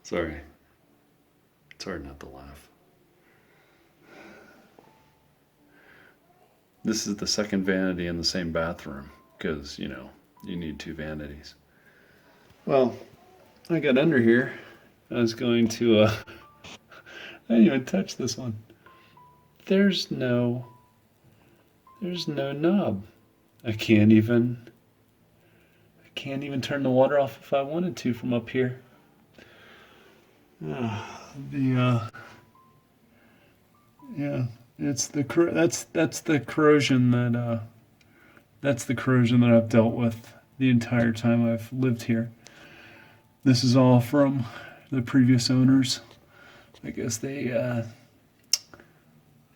Sorry. It's hard not to laugh. This is the second vanity in the same bathroom because, you need two vanities. Well, I got under here. I was going to, I didn't even touch this one. There's no knob. I can't even turn the water off if I wanted to from up here. Yeah, it's that's the corrosion that I've dealt with the entire time I've lived here. This is all from the previous owners. I guess they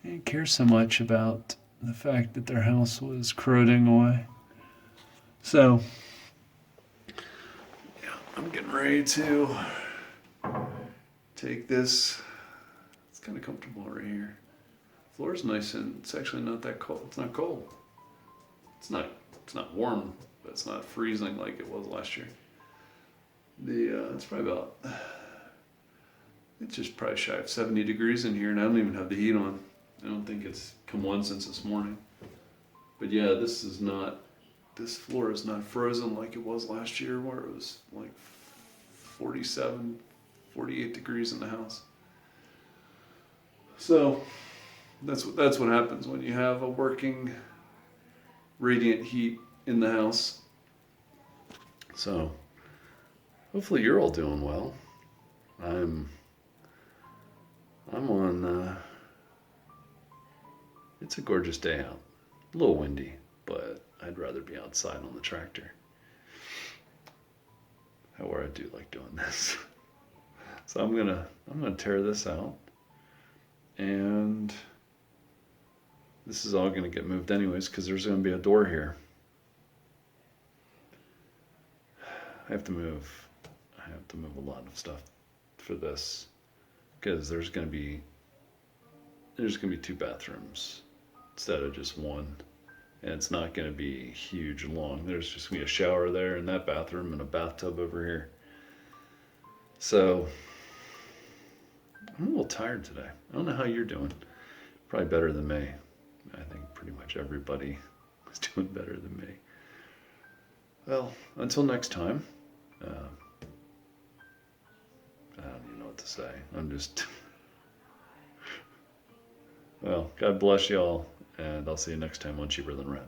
didn't care so much about the fact that their house was corroding away. So, yeah, I'm getting ready to take this. It's kind of comfortable right here. Floor's nice and it's actually not that cold. It's not cold. It's not warm, but it's not freezing like it was last year. It's probably about, it's just probably shy of 70 degrees in here, and I don't even have the heat on. I don't think it's come on since this morning. But yeah, this floor is not frozen like it was last year, where it was like 47, 48 degrees in the house. So that's what happens when you have a working radiant heat in the house. So hopefully you're all doing well. I'm on. It's a gorgeous day out. A little windy, but I'd rather be outside on the tractor. However, I do like doing this. So I'm gonna tear this out, and this is all gonna get moved anyways because there's gonna be a door here. I have to move a lot of stuff for this because there's gonna be two bathrooms instead of just one, and it's not gonna be huge long. There's just gonna be a shower there in that bathroom and a bathtub over here. So I'm a little tired today. I don't know how you're doing. Probably better than me. I think pretty much everybody is doing better than me. Well, until next time. I don't even know what to say. I'm just... Well, God bless y'all, and I'll see you next time on Cheaper Than Rent.